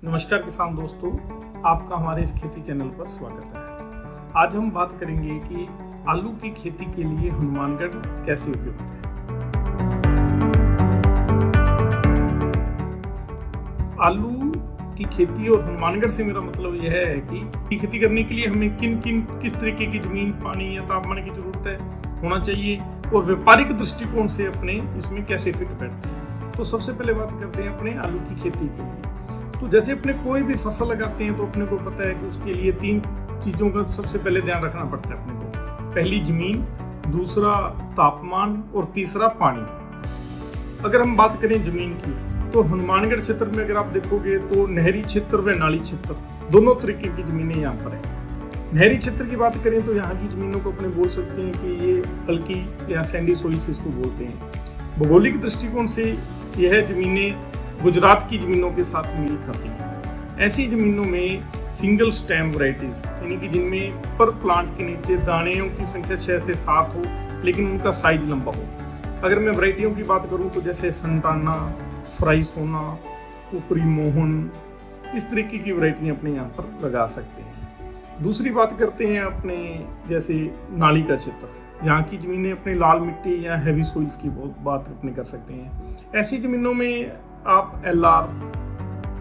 नमस्कार किसान दोस्तों, आपका हमारे इस खेती चैनल पर स्वागत है। आज हम बात करेंगे कि आलू की खेती के लिए हनुमानगढ़ कैसे उपयुक्त है। आलू की खेती और हनुमानगढ़ से मेरा मतलब यह है कि खेती करने के लिए हमें किस तरीके की जमीन, पानी या तापमान की जरूरत है होना चाहिए और व्यापारिक दृष्टिकोण से अपने इसमें कैसे फिट बैठते हैं। तो सबसे पहले बात करते हैं अपने आलू की खेती के लिए। तो जैसे अपने कोई भी फसल लगाते हैं तो अपने को पता है कि उसके लिए तीन चीज़ों का सबसे पहले ध्यान रखना पड़ता है अपने को। पहली जमीन, दूसरा तापमान और तीसरा पानी। अगर हम बात करें जमीन की तो हनुमानगढ़ क्षेत्र में अगर आप देखोगे तो नहरी क्षेत्र व नाली क्षेत्र दोनों तरीके की जमीनें यहाँ पर है। नहरी क्षेत्र की बात करें तो यहाँ की जमीनों को अपने बोल सकते हैं कि ये हल्की या सैंडी सोइल्स इसको बोलते हैं। भौगोलिक दृष्टिकोण से यह जमीनें गुजरात की जमीनों के साथ मेल खाती हैं। ऐसी जमीनों में सिंगल स्टेम वैरायटीज यानी कि जिनमें पर प्लांट के नीचे दानों की संख्या 6 से 7 हो लेकिन उनका साइज लंबा हो। अगर मैं वैरायटियों की बात करूं तो जैसे संटाना, फ्राई सोना, कुफरी मोहन, इस तरीके की वैरायटियां अपने यहाँ पर लगा सकते हैं। दूसरी बात करते हैं अपने जैसे नाली का क्षेत्र। यहाँ की ज़मीनें अपने लाल मिट्टी या हैवी सोइल्स की बहुत बात अपने कर सकते हैं। ऐसी ज़मीनों में आप एलआर,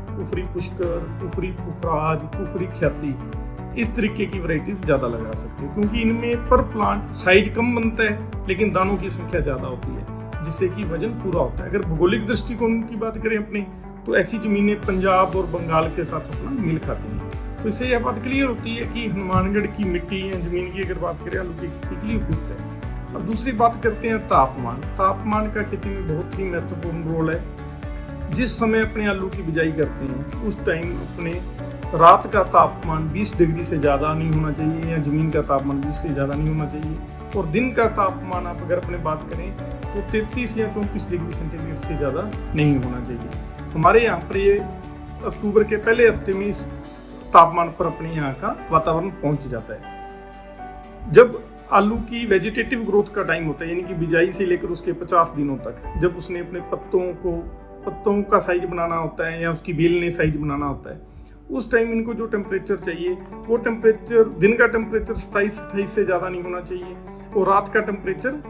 कुफरी पुष्कर, कुफरी पुखराज, कुफरी ख्याति इस तरीके की वैरायटीज ज़्यादा लगा सकते हैं क्योंकि इनमें पर प्लांट साइज कम बनता है लेकिन दानों की संख्या ज़्यादा होती है जिससे कि वजन पूरा होता है। अगर भौगोलिक दृष्टिकोण की बात करें अपनी तो ऐसी ज़मीनें पंजाब और बंगाल के साथ अपना मिल खाती हैं। तो इससे यह बात क्लियर होती है कि हनुमानगढ़ की मिट्टी या जमीन की अगर बात करें आलू की खेती के लिए उपयुक्त है। अब दूसरी बात करते हैं तापमान। तापमान का खेती में बहुत ही महत्वपूर्ण रोल है। जिस समय अपने आलू की बिजाई करते हैं उस टाइम अपने रात का तापमान 20 डिग्री से ज़्यादा नहीं होना चाहिए या ज़मीन का तापमान 20 से ज़्यादा नहीं होना चाहिए और दिन का तापमान आप अगर अपने बात करें तो 33 या 34 डिग्री सेंटीग्रेड से ज़्यादा नहीं होना चाहिए। हमारे यहाँ पर ये अक्टूबर के पहले हफ्ते में इस तापमान पर अपने यहाँ का वातावरण पहुँच जाता है। जब आलू की वेजिटेटिव ग्रोथ का टाइम होता है यानी कि बिजाई से लेकर उसके 50 दिनों तक, जब उसने अपने पत्तों का साइज बनाना होता है या उसकी बेल ने साइज बनाना होता है, उस टाइम इनको जो टेम्परेचर चाहिए वो टेम्परेचर, दिन का टेम्परेचर 27-28 से ज़्यादा नहीं होना चाहिए और रात का टेम्परेचर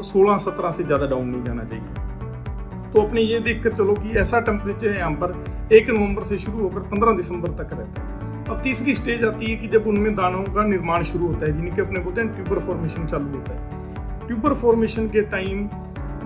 16-17 से ज़्यादा डाउन नहीं जाना चाहिए। तो अपने ये देख कर चलो कि ऐसा टेम्परेचर यहाँ पर 1 नवंबर से शुरू होकर 15 दिसंबर तक रहता है। अब तीसरी स्टेज आती है कि जब उनमें दानों का निर्माण शुरू होता है जिनके अपने बोलते हैं ट्यूबर फॉर्मेशन चालू होता है। ट्यूबर फॉर्मेशन के टाइम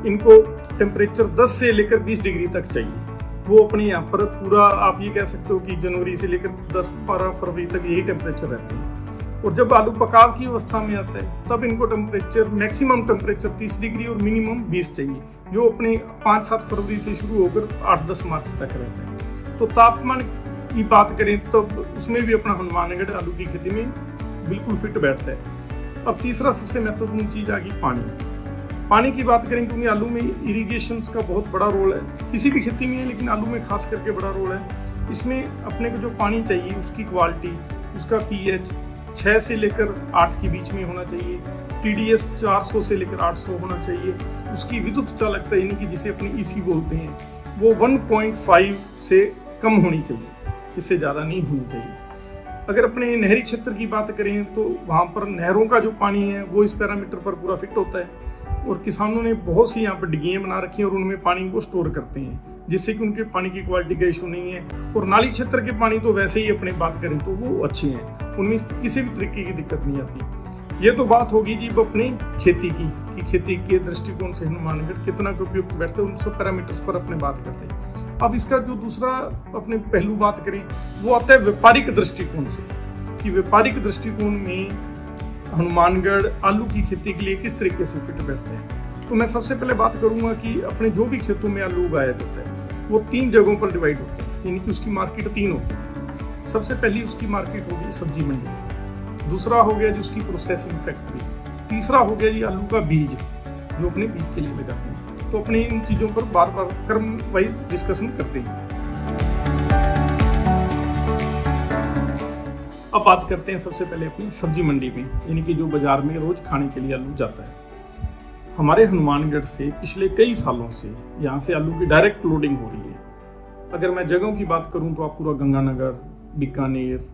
इनको टेम्परेचर 10 से लेकर 20 डिग्री तक चाहिए। वो अपने यहाँ पर पूरा आप ये कह सकते हो कि जनवरी से लेकर 10-12 फरवरी तक यही टेम्परेचर रहते हैं। और जब आलू पकाव की अवस्था में आता है तब इनको टेम्परेचर, मैक्सिमम टेम्परेचर 30 डिग्री और मिनिमम 20 चाहिए, जो अपने 5-7 फरवरी से शुरू होकर 8-10 मार्च तक रहता है। तो तापमान की बात करें तो उसमें भी अपना हनुमानगढ़ आलू की खेती में बिल्कुल फिट बैठता है। अब तीसरा सबसे महत्वपूर्ण चीज़ आ गई पानी। पानी की बात करें क्योंकि आलू में इरिगेशन का बहुत बड़ा रोल है, किसी भी खेती में है लेकिन आलू में खास करके बड़ा रोल है। इसमें अपने को जो पानी चाहिए उसकी क्वालिटी, उसका पीएच 6 से लेकर 8 के बीच में होना चाहिए, टीडीएस 400 से लेकर 800 होना चाहिए, उसकी विद्युत चालकता यानी कि जिसे अपने ईसी बोलते हैं वो 1.5 से कम होनी चाहिए, इससे ज़्यादा नहीं होनी चाहिए। अगर अपने नहरी क्षेत्र की बात करें तो वहाँ पर नहरों का जो पानी है वो इस पैरामीटर पर पूरा फिट होता है और किसानों ने बहुत सी यहाँ पर डिग्गियाँ बना रखी हैं और उनमें पानी को स्टोर करते हैं जिससे कि उनके पानी की क्वालिटी का इशू नहीं है। और नाली क्षेत्र के पानी तो वैसे ही अपने बात करें तो वो अच्छे हैं, उनमें किसी भी तरीके की दिक्कत नहीं आती। ये तो बात होगी जी अपनी खेती की कि खेती के दृष्टिकोण से हनुमानगढ़ कितना उपयुक्त बैठते हैं, उन सब पैरामीटर्स पर अपने बात करते हैं। अब इसका जो दूसरा अपने पहलू बात करें वो आता है व्यापारिक दृष्टिकोण से कि व्यापारिक दृष्टिकोण में हनुमानगढ़ आलू की खेती के लिए किस तरीके से फिट बैठते हैं। तो मैं सबसे पहले बात करूंगा कि अपने जो भी खेतों में आलू उगाया जाता है वो 3 जगहों पर डिवाइड होता है यानी कि उसकी मार्केट 3 होती है। सबसे पहली उसकी मार्केट होगी सब्जी मंडी, दूसरा हो गया जी उसकी प्रोसेसिंग फैक्ट्री, तीसरा हो गया जी आलू का बीज जो अपने बीज के लिए लगाते हैं। तो अपने इन चीज़ों पर बार बार क्रम वाइज डिस्कशन करते हैं। अब बात करते हैं सबसे पहले अपनी सब्जी मंडी में यानी कि जो बाजार में रोज खाने के लिए आलू जाता है। हमारे हनुमानगढ़ से पिछले कई सालों से यहाँ से आलू की डायरेक्ट लोडिंग हो रही है अगर मैं जगहों की बात करूं तो आप पूरा गंगानगर, बीकानेर,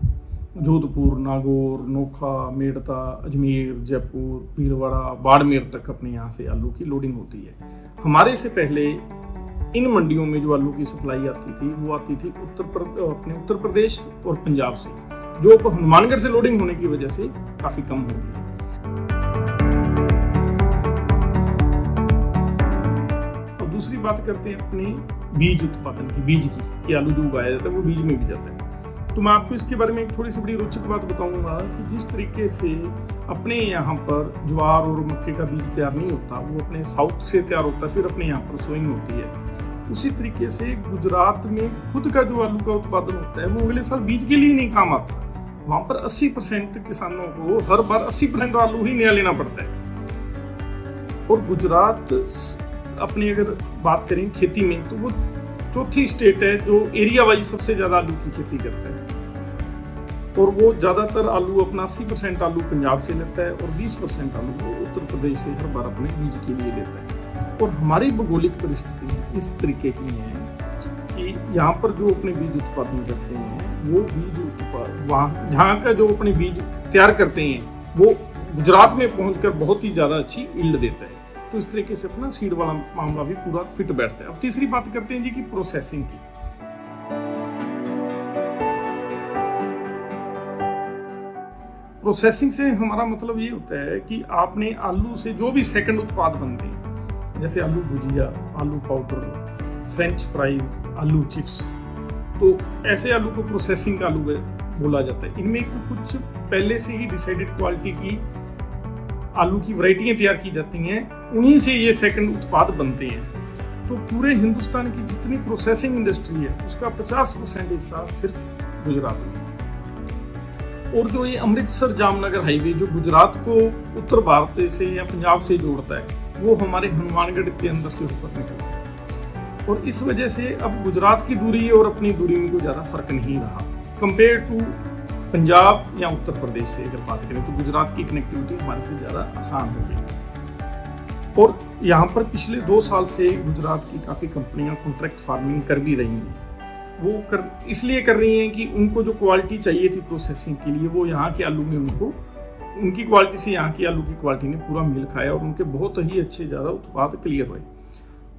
जोधपुर, नागौर, नोखा, मेड़ता, अजमेर, जयपुर, भीलवाड़ा, बाड़मेर तक अपने यहाँ से आलू की लोडिंग होती है। हमारे से पहले इन मंडियों में जो आलू की सप्लाई आती थी वो आती थी अपने उत्तर प्रदेश और पंजाब से, जो अब हनुमानगढ़ से लोडिंग होने की वजह से काफी कम हो गई। और दूसरी बात करते हैं अपने बीज उत्पादन की, बीज की, कि आलू जो उगाया जाता है वो बीज में भी जाता है। तो मैं आपको इसके बारे में एक थोड़ी सी बड़ी रोचक बात बताऊंगा कि जिस तरीके से अपने यहाँ पर ज्वार और मक्के का बीज तैयार नहीं होता, वो अपने साउथ से तैयार होता है, फिर अपने यहाँ पर सोइंग होती है। उसी तरीके से गुजरात में खुद का जो आलू का उत्पादन होता है वो अगले साल बीज के लिए नहीं काम आता। वहाँ पर 80% किसानों को हर बार 80% आलू ही नया लेना पड़ता है। और गुजरात अपनी अगर बात करें खेती में तो वो चौथी स्टेट है जो एरिया वाइज सबसे ज्यादा आलू की खेती करता है। और वो ज्यादातर आलू अपना 80% आलू पंजाब से लेता है और 20% आलू वो उत्तर प्रदेश से हर बार अपने बीज के लिए लेता है। और हमारी भौगोलिक परिस्थिति इस तरीके की है कि यहाँ पर जो अपने बीज उत्पादन करते हैं वो बीज वहाँ जहाँ का जो अपने बीज तैयार करते हैं वो गुजरात में पहुंचकर बहुत ही ज्यादा अच्छी यील्ड देता है। तो इस तरीके से अपना सीड वाला मामला भी पूरा फिट बैठता है। अब तीसरी बात करते हैं जी की प्रोसेसिंग की। प्रोसेसिंग से हमारा मतलब ये होता है कि आपने आलू से जो भी सेकंड उत्पाद बनते हैं, जैसे आलू भुजिया, आलू पाउडर, फ्रेंच फ्राइज, आलू चिप्स, तो ऐसे आलू को प्रोसेसिंग का आलू बोला जाता है। इनमें कुछ पहले से ही डिसाइडेड क्वालिटी की आलू की वैरायटियां तैयार की जाती हैं, उन्हीं से ये सेकंड उत्पाद बनते हैं। तो पूरे हिंदुस्तान की जितनी प्रोसेसिंग इंडस्ट्री है उसका 50% हिस्सा सिर्फ गुजरात में। और जो ये अमृतसर जामनगर हाईवे जो गुजरात को उत्तर भारत से या पंजाब से जोड़ता है वो हमारे हनुमानगढ़ के अंदर से होकर निकलता है। और इस वजह से अब गुजरात की दूरी और अपनी दूरी में कोई ज़्यादा फर्क नहीं रहा कंपेयर टू पंजाब या उत्तर प्रदेश से। अगर बात करें तो गुजरात की कनेक्टिविटी हमारे से ज़्यादा आसान हो गई। और यहाँ पर पिछले 2 साल से गुजरात की काफ़ी कंपनियां कॉन्ट्रैक्ट फार्मिंग कर भी रही हैं। वो इसलिए कर रही हैं कि उनको जो क्वालिटी चाहिए थी प्रोसेसिंग के लिए वो यहाँ के आलू में उनकी क्वालिटी से यहाँ की आलू की क्वालिटी ने पूरा मेल खाया और उनके बहुत ही अच्छे ज़्यादा उत्पाद क्लियर हुए।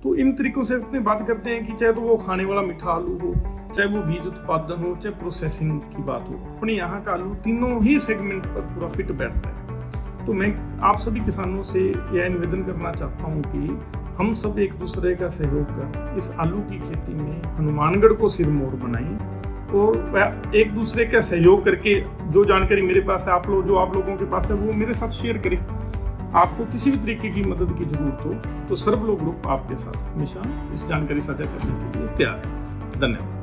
तो इन तरीकों से अपने बात करते हैं कि चाहे तो वो खाने वाला मीठा आलू हो, चाहे वो बीज उत्पादन हो, चाहे प्रोसेसिंग की बात हो, अपने यहाँ का आलू तीनों ही सेगमेंट पर पूरा फिट बैठता है। तो मैं आप सभी किसानों से यह निवेदन करना चाहता हूँ कि हम सब एक दूसरे का सहयोग कर इस आलू की खेती में हनुमानगढ़ को सिरमौर बनाएं और एक दूसरे का सहयोग करके जो जानकारी मेरे पास है जो आप लोगों के पास है वो मेरे साथ शेयर करें। आपको किसी भी तरीके की मदद की जरूरत हो तो सर्वलोक ग्रुप आपके साथ हमेशा इस जानकारी साझा करने के लिए तैयार है। धन्यवाद।